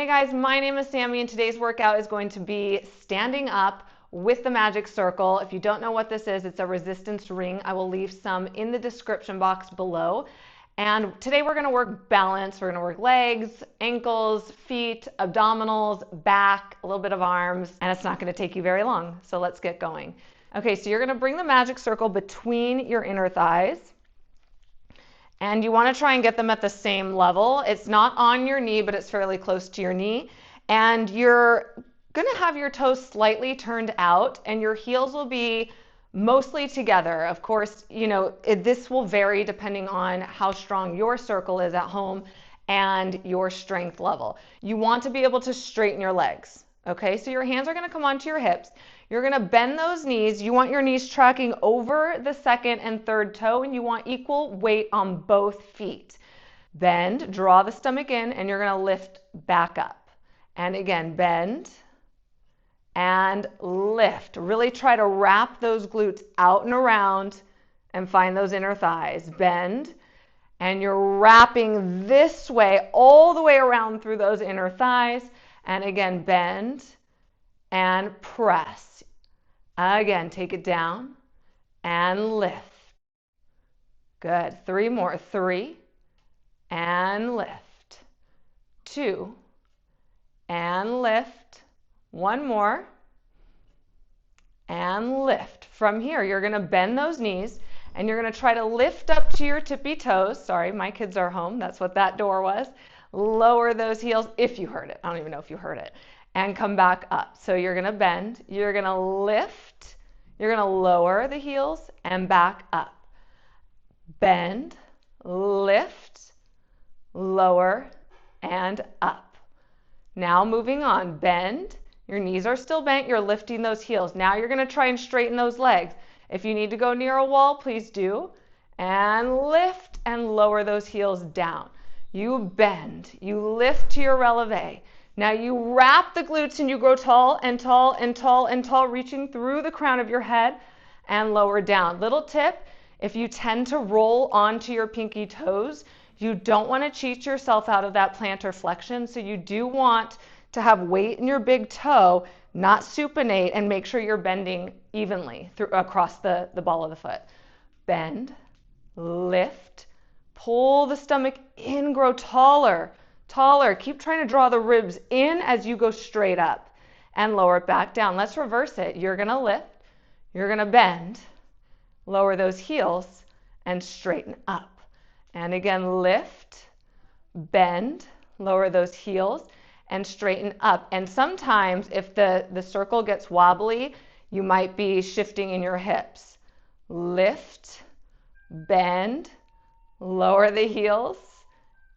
Hey guys, my name is Sammy and today's workout is going to be standing up with the magic circle. If you don't know what this is, it's a resistance ring. I will leave some in the description box below. And today we're going to work balance. We're going to work legs, ankles, feet, abdominals, back, a little bit of arms, and it's not going to take you very long. So let's get going. Okay, so you're going to bring the magic circle between your inner thighs. And you want to try and get them at the same level. It's not on your knee, but it's fairly close to your knee. And you're going to have your toes slightly turned out and your heels will be mostly together. Of course, this will vary depending on how strong your circle is at home and your strength level. You want to be able to straighten your legs. Okay, so your hands are going to come onto your hips. You're going to bend those knees. You want your knees tracking over the second and third toe, and you want equal weight on both feet. Bend, draw the stomach in, and you're going to lift back up. And again, bend and lift. Really try to wrap those glutes out and around and find those inner thighs. Bend, and you're wrapping this way all the way around through those inner thighs. And again, bend and press. Again, take it down and lift. Good. 3 more. 3 and lift. 2 and lift. 1 more and lift. From here, you're going to bend those knees and you're going to try to lift up to your tippy toes. Sorry, my kids are home. That's what that door was. Lower those heels if you heard it. I don't even know if you heard it. And come back up. So you're going to bend, you're going to lift, you're going to lower the heels and back up. Bend, lift, lower, and up. Now moving on, bend, your knees are still bent, you're lifting those heels. Now you're going to try and straighten those legs. If you need to go near a wall, please do. And lift and lower those heels down. You bend, you lift to your releve. Now you wrap the glutes and you grow tall and tall and tall and tall, reaching through the crown of your head and lower down. Little tip, if you tend to roll onto your pinky toes, you don't want to cheat yourself out of that plantar flexion. So you do want to have weight in your big toe, not supinate, and make sure you're bending evenly across the ball of the foot. Bend, lift, pull the stomach in, grow taller. Taller. Keep trying to draw the ribs in as you go straight up and lower it back down. Let's reverse it. You're going to lift, you're going to bend, lower those heels and straighten up. And again, lift, bend, lower those heels and straighten up. And sometimes if the circle gets wobbly, you might be shifting in your hips. Lift, bend, lower the heels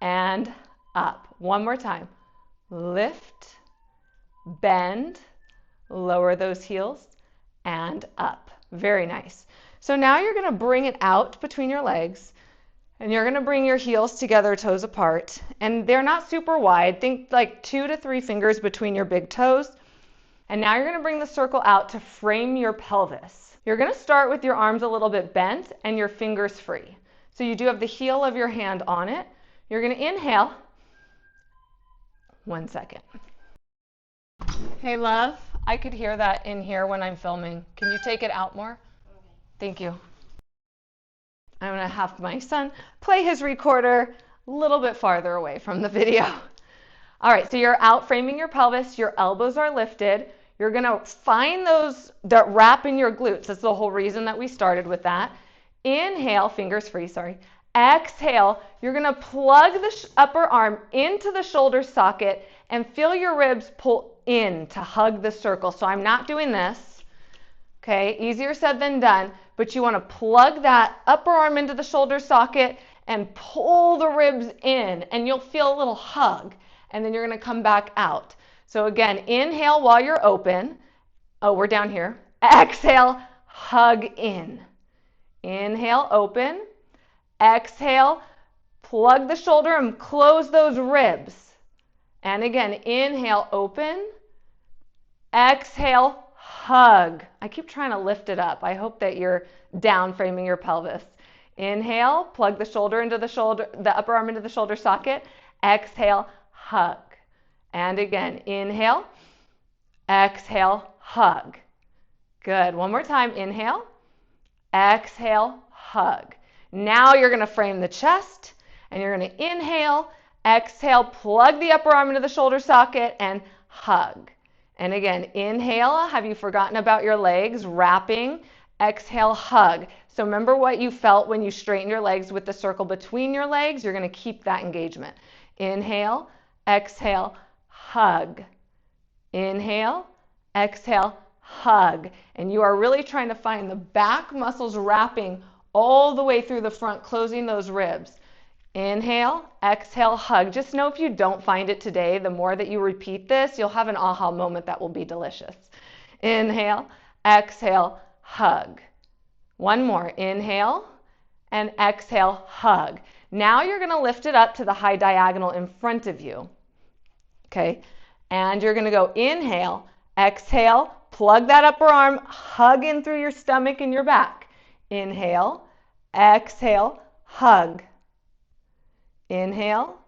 and up. One more time. Lift, bend, lower those heels, and up. Very nice. So now you're going to bring it out between your legs, and you're going to bring your heels together, toes apart, and they're not super wide. Think like 2 to 3 fingers between your big toes. And now you're going to bring the circle out to frame your pelvis. You're going to start with your arms a little bit bent and your fingers free. So you do have the heel of your hand on it. You're going to inhale. 1 second. Hey, love, I could hear that in here when I'm filming. Can you take it out more? Thank you. I'm going to have my son play his recorder a little bit farther away from the video. All right, so you're out framing your pelvis. Your elbows are lifted. You're going to find those that wrap in your glutes. That's the whole reason that we started with that. Inhale, fingers free, sorry. Exhale, you're going to plug the upper arm into the shoulder socket and feel your ribs pull in to hug the circle. So I'm not doing this, okay? Easier said than done, but you want to plug that upper arm into the shoulder socket and pull the ribs in, and you'll feel a little hug, and then you're going to come back out. So again, inhale while you're open. Oh, we're down here. Exhale, hug in. Inhale, open. Exhale, plug the shoulder and close those ribs. And again, inhale, open. Exhale, hug. I keep trying to lift it up. I hope that you're down framing your pelvis. Inhale, plug the shoulder into the upper arm into the shoulder socket. Exhale, hug. And again, inhale, exhale, hug. Good. One more time. Inhale, exhale, hug. Now you're going to frame the chest, and you're going to inhale, exhale, plug the upper arm into the shoulder socket, and hug. And again, inhale, have you forgotten about your legs? Wrapping, exhale, hug. So remember what you felt when you straightened your legs with the circle between your legs? You're going to keep that engagement. Inhale, exhale, hug. Inhale, exhale, hug. And you are really trying to find the back muscles wrapping all the way through the front, closing those ribs. Inhale, exhale, hug. Just know if you don't find it today, the more that you repeat this, you'll have an aha moment that will be delicious. Inhale, exhale, hug. One more. Inhale and exhale, hug. Now you're going to lift it up to the high diagonal in front of you. Okay? And you're going to go inhale, exhale, plug that upper arm, hug in through your stomach and your back. Inhale, exhale, hug. Inhale,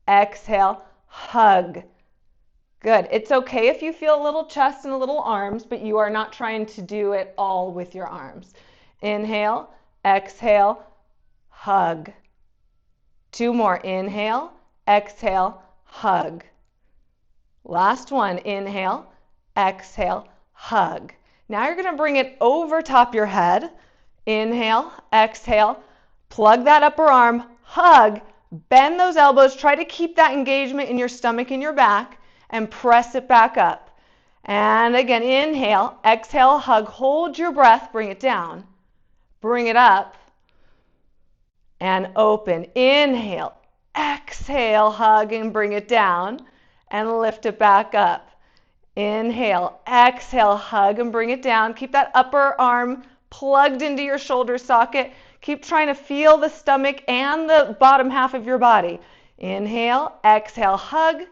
exhale, hug. Good. It's okay if you feel a little chest and a little arms, but you are not trying to do it all with your arms. Inhale, exhale, hug. Two more. Inhale, exhale, hug. Last one. Inhale, exhale, hug. Now you're going to bring it over top your head. Inhale, exhale, plug that upper arm, hug, bend those elbows, try to keep that engagement in your stomach and your back, and press it back up. And again, inhale, exhale, hug, hold your breath, bring it down, bring it up, and open. Inhale, exhale, hug, and bring it down, and lift it back up. Inhale, exhale, hug, and bring it down. Keep that upper arm plugged into your shoulder socket. Keep trying to feel the stomach and the bottom half of your body. Inhale, exhale, hug,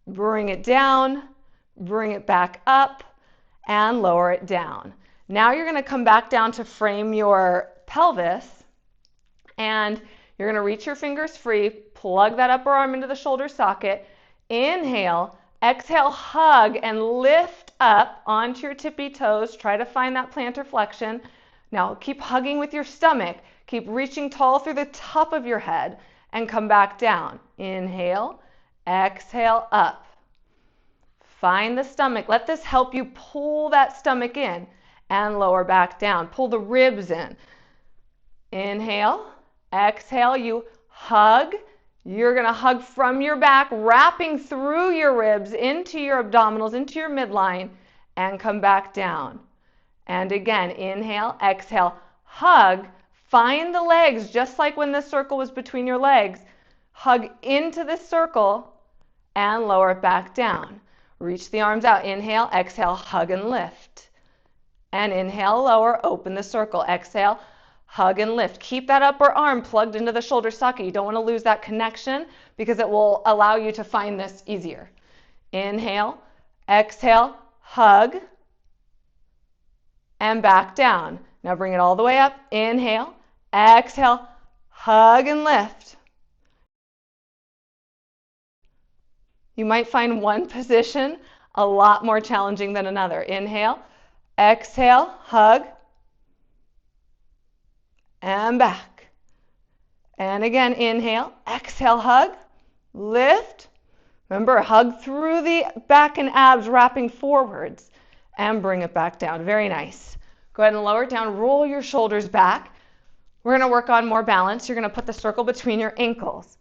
bring it down, bring it back up, and lower it down. Now you're going to come back down to frame your pelvis, and you're going to reach your fingers free, plug that upper arm into the shoulder socket, inhale, exhale, hug, and lift up onto your tippy toes. Try to find that plantar flexion. Now keep hugging with your stomach. Keep reaching tall through the top of your head and come back down. Inhale, exhale, up. Find the stomach. Let this help you pull that stomach in and lower back down. Pull the ribs in. Inhale, exhale, you hug. You're going to hug from your back, wrapping through your ribs into your abdominals, into your midline, and come back down. And again, inhale, exhale, hug. Find the legs, just like when this circle was between your legs. Hug into this circle and lower it back down. Reach the arms out. Inhale, exhale, hug and lift. And inhale, lower, open the circle. Exhale, hug and lift. Keep that upper arm plugged into the shoulder socket. You don't want to lose that connection because it will allow you to find this easier. Inhale, exhale, hug, and back down. Now bring it all the way up. Inhale, exhale, hug and lift. You might find one position a lot more challenging than another. Inhale, exhale, hug, and back. And again, inhale, exhale, hug, lift. Remember, hug through the back and abs, wrapping forwards, and bring it back down. Very nice. Go ahead and lower it down. Roll your shoulders back. We're going to work on more balance. You're going to put the circle between your ankles.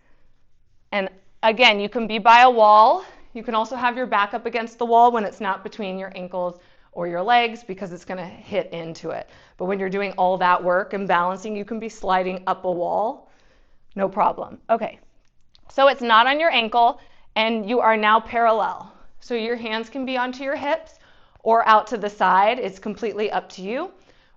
And again, you can be by a wall. You can also have your back up against the wall when it's not between your ankles or your legs because it's going to hit into it. But when you're doing all that work and balancing, you can be sliding up a wall. No problem. Okay, so it's not on your ankle and you are now parallel. So your hands can be onto your hips or out to the side. It's completely up to you.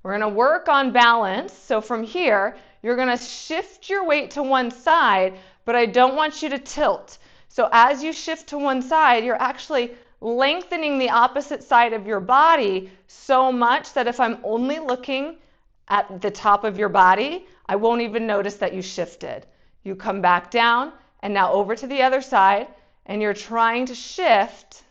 We're going to work on balance. So from here, you're going to shift your weight to one side, but I don't want you to tilt. So as you shift to one side, you're actually lengthening the opposite side of your body so much that if I'm only looking at the top of your body, I won't even notice that you shifted. You come back down and now over to the other side and you're trying to shift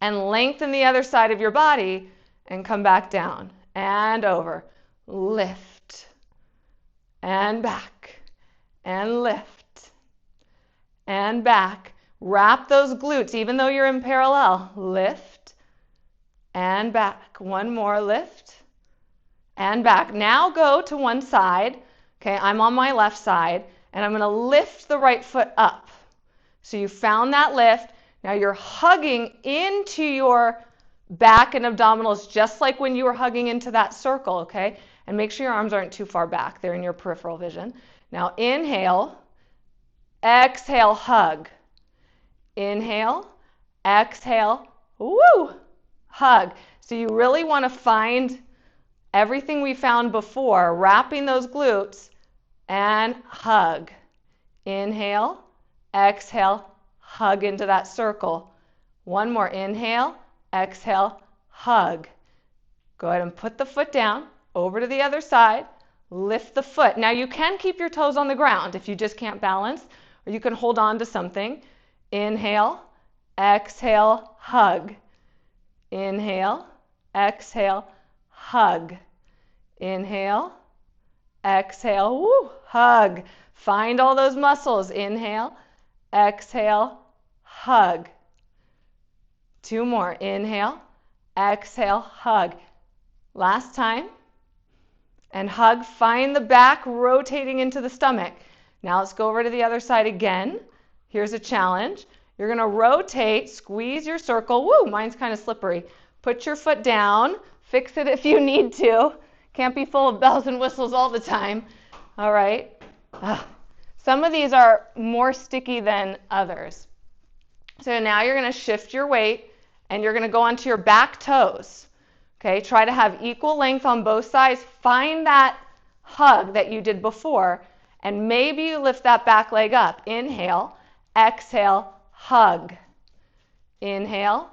and lengthen the other side of your body and come back down and over. Lift and back and lift and back. Wrap those glutes even though you're in parallel. Lift and back. One more, lift and back. Now go to one side. Okay, I'm on my left side and I'm going to lift the right foot up. So you found that lift. Now you're hugging into your back and abdominals just like when you were hugging into that circle, okay? And make sure your arms aren't too far back. They're in your peripheral vision. Now inhale, exhale, hug. Inhale, exhale, woo, hug. So you really want to find everything we found before, wrapping those glutes, and hug. Inhale, exhale, hug into that circle. One more, inhale, exhale, hug. Go ahead and put the foot down, over to the other side, lift the foot. Now you can keep your toes on the ground if you just can't balance, or you can hold on to something. Inhale, exhale, hug. Inhale, exhale, hug. Inhale, exhale, woo, hug. Find all those muscles. Inhale, exhale, hug. Two more. Inhale, exhale, hug. Last time. And hug. Find the back rotating into the stomach. Now let's go over to the other side again. Here's a challenge. You're going to rotate, squeeze your circle. Woo, mine's kind of slippery. Put your foot down. Fix it if you need to. Can't be full of bells and whistles all the time. All right. Some of these are more sticky than others. So now you're going to shift your weight and you're going to go onto your back toes. Okay, try to have equal length on both sides. Find that hug that you did before and maybe you lift that back leg up. Inhale, exhale, hug. Inhale,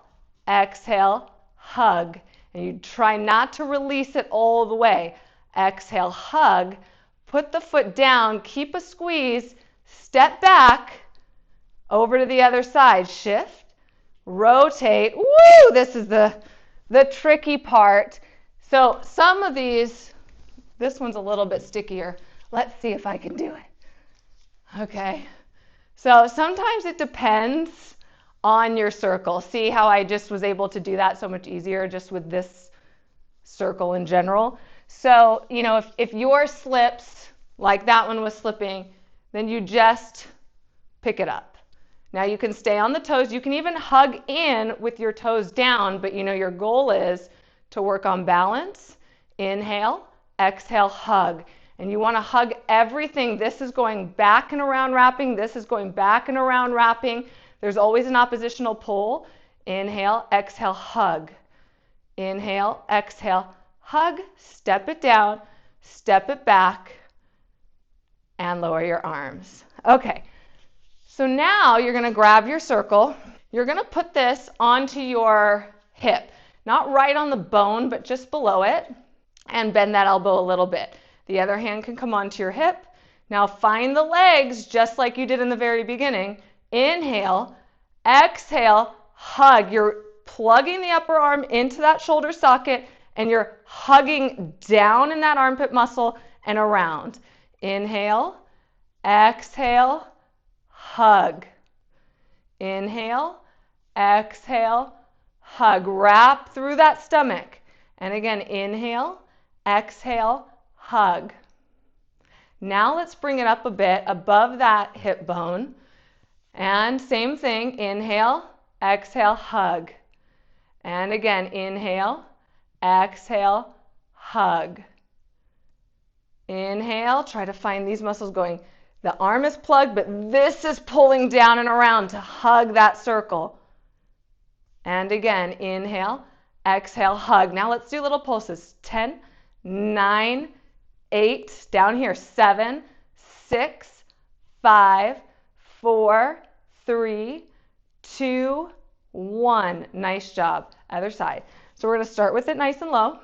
exhale, hug. And you try not to release it all the way. Exhale, hug. Put the foot down, keep a squeeze, step back, over to the other side. Shift, rotate. Woo! This is the tricky part. So some of these, this one's a little bit stickier. Let's see if I can do it. Okay. So sometimes it depends on your circle. See how I just was able to do that so much easier just with this circle in general. So, you know, if yours slips, like that one was slipping, then you just pick it up. Now you can stay on the toes. You can even hug in with your toes down, but you know your goal is to work on balance. Inhale, exhale, hug. And you want to hug everything. This is going back and around wrapping. This is going back and around wrapping. There's always an oppositional pull. Inhale, exhale, hug. Inhale, exhale, hug. Step it down, step it back, and lower your arms. Okay, so now you're going to grab your circle. You're going to put this onto your hip, not right on the bone, but just below it, and bend that elbow a little bit. The other hand can come onto your hip. Now find the legs just like you did in the very beginning. Inhale, exhale, hug. You're plugging the upper arm into that shoulder socket and you're hugging down in that armpit muscle and around. Inhale, exhale, hug. Inhale, exhale, hug. Wrap through that stomach. And again, inhale, exhale, hug. Now let's bring it up a bit above that hip bone. And same thing, inhale, exhale, hug. And again, inhale, exhale, hug. Inhale, try to find these muscles going. The arm is plugged, but this is pulling down and around to hug that circle. And again, inhale, exhale, hug. Now let's do little pulses. 10, 9, 8, down here, 7, 6, 5, 4, 3, 2, 1. Nice job. Other side. So we're going to start with it nice and low.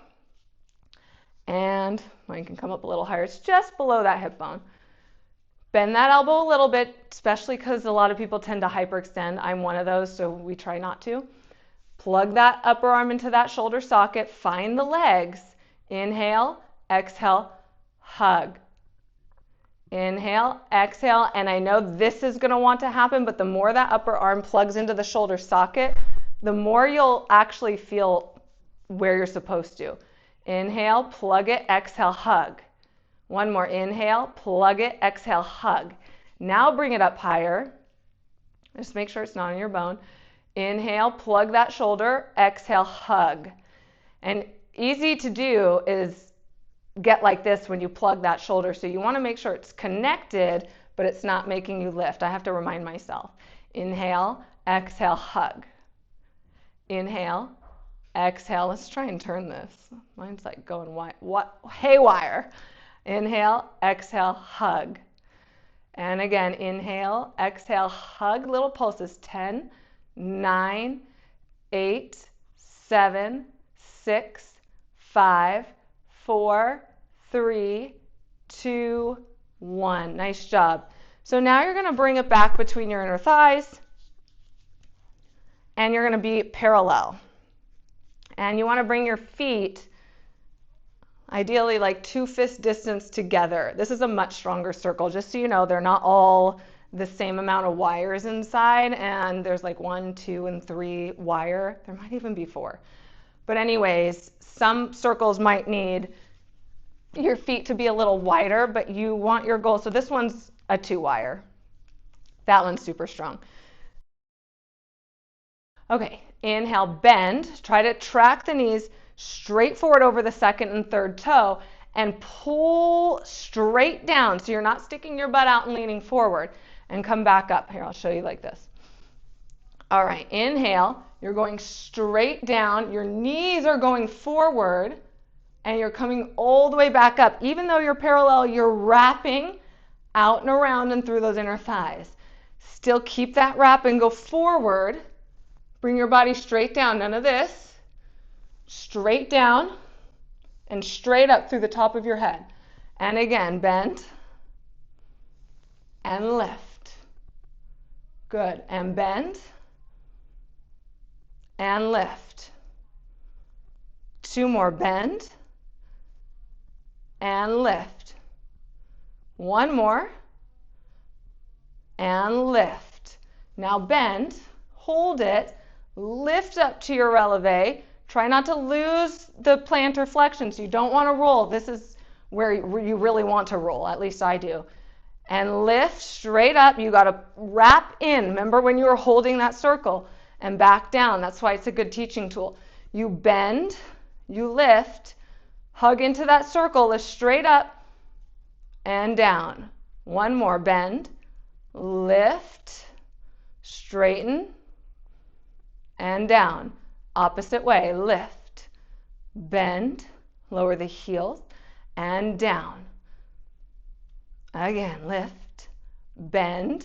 And mine can come up a little higher. It's just below that hip bone. Bend that elbow a little bit, especially because a lot of people tend to hyperextend. I'm one of those, so we try not to. Plug that upper arm into that shoulder socket. Find the legs. Inhale, exhale, hug. Inhale, exhale, and I know this is going to want to happen, but the more that upper arm plugs into the shoulder socket, the more you'll actually feel where you're supposed to. Inhale, plug it, exhale, hug. One more. Inhale, plug it, exhale, hug. Now bring it up higher. Just make sure it's not on your bone. Inhale, plug that shoulder, exhale, hug. And easy to do is get like this when you plug that shoulder. So you want to make sure it's connected, but it's not making you lift. I have to remind myself. Inhale, exhale, hug. Inhale, exhale. Let's try and turn this. Mine's like going haywire. Inhale, exhale, hug. And again, inhale, exhale, hug. Little pulses. 10, 9, 8, 7, 6, 5, 4, 3, 2, 1. Nice job. So now you're going to bring it back between your inner thighs, and you're going to be parallel. And you want to bring your feet ideally like 2 fist distance together. This is a much stronger circle. Just so you know, they're not all the same amount of wires inside, and there's like 1, 2, and 3 wire. There might even be 4. But anyways, some circles might need your feet to be a little wider, but you want your goal. So this one's a 2 wire. That one's super strong. Okay, inhale, bend. Try to track the knees straight forward over the second and third toe and pull straight down so you're not sticking your butt out and leaning forward, and come back up. Here, I'll show you like this. All right, inhale, you're going straight down, your knees are going forward, and you're coming all the way back up. Even though you're parallel, you're wrapping out and around and through those inner thighs. Still keep that wrap and go forward. Bring your body straight down, none of this. Straight down and straight up through the top of your head. And again, bend and lift. Good. And bend and lift. 2 more. Bend and lift. 1 more and lift. Now bend, hold it, lift up to your releve. Try not to lose the plantar flexion, so you don't want to roll. This is where you really want to roll, at least I do. And lift straight up. You got to wrap in. Remember when you were holding that circle, and back down. That's why it's a good teaching tool. You bend, you lift, hug into that circle, lift straight up and down. 1 more. Bend, lift, straighten, and down. Opposite way. Lift, bend, lower the heels, and down. Again, lift, bend,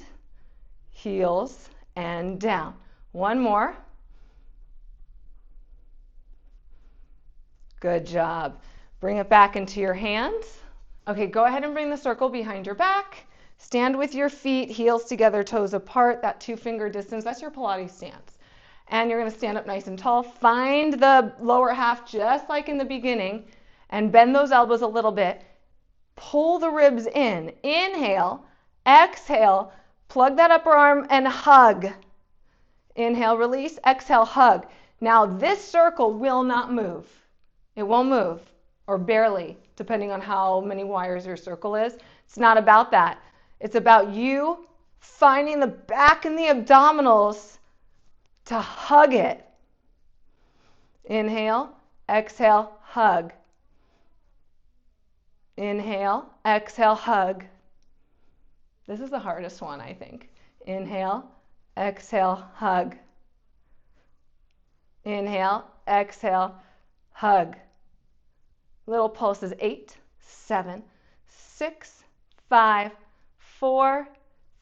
heels, and down. 1 more. Good job. Bring it back into your hands. Okay, go ahead and bring the circle behind your back. Stand with your feet, heels together, toes apart, that 2-finger distance. That's your Pilates stance. And you're going to stand up nice and tall. Find the lower half just like in the beginning and bend those elbows a little bit. Pull the ribs in. Inhale, exhale, plug that upper arm and hug. Inhale, release, exhale, hug. Now this circle will not move. It won't move, or barely, depending on how many wires your circle is. It's not about that. It's about you finding the back and the abdominals to hug it. Inhale, exhale, hug. Inhale, exhale, hug. This is the hardest one, I think. Inhale, exhale, hug. Inhale, exhale, hug. Little pulses. 8, 7, 6, 5, 4,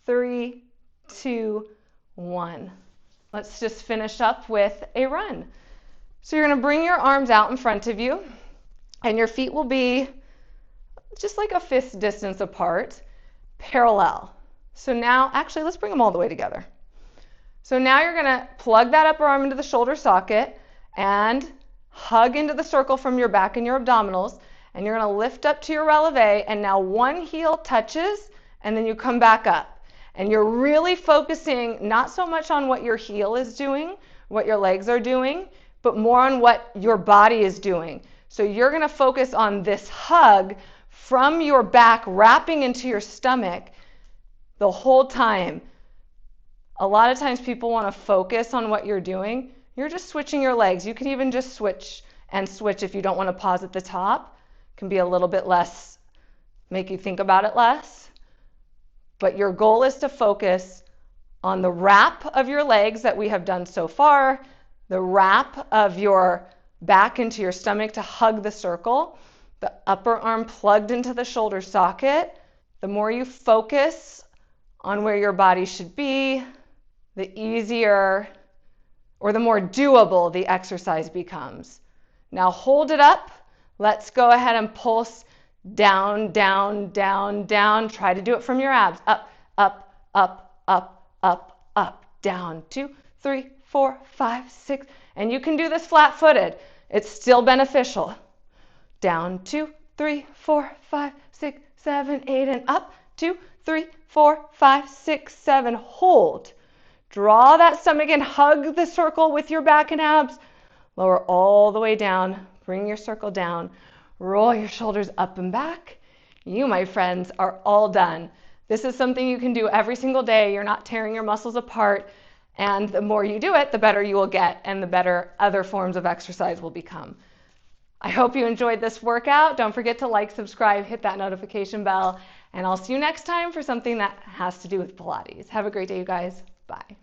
3, 2, 1. Let's just finish up with a run. So you're going to bring your arms out in front of you, and your feet will be just like a fist distance apart. parallel. So now, actually, let's bring them all the way together. So now you're gonna plug that upper arm into the shoulder socket and hug into the circle from your back and your abdominals, and you're gonna lift up to your releve, and now one heel touches, and then you come back up. And you're really focusing not so much on what your heel is doing, what your legs are doing, but more on what your body is doing. So you're gonna focus on this hug from your back wrapping into your stomach the whole time. A lot of times people want to focus on what you're doing. You're just switching your legs. You can even just switch and switch if you don't want to pause at the top. It can be a little bit less, make you think about it less. But your goal is to focus on the wrap of your legs that we have done so far, the wrap of your back into your stomach to hug the circle, the upper arm plugged into the shoulder socket. The more you focus on where your body should be, the easier or the more doable the exercise becomes. Now hold it up. Let's go ahead and pulse down, down, down, down. Try to do it from your abs. Up, up, up, up, up, up, down. 2, 3, 4, 5, 6. And you can do this flat-footed. It's still beneficial. Down, 2, 3, 4, 5, 6, 7, 8, and up. 2, 3, 4, 5, 6, 7. Hold. Draw that stomach in, hug the circle with your back and abs. Lower all the way down. Bring your circle down. Roll your shoulders up and back. You, my friends, are all done. This is something you can do every single day. You're not tearing your muscles apart. And the more you do it, the better you will get and the better other forms of exercise will become. I hope you enjoyed this workout. Don't forget to like, subscribe, hit that notification bell, and I'll see you next time for something that has to do with Pilates. Have a great day, you guys. Bye.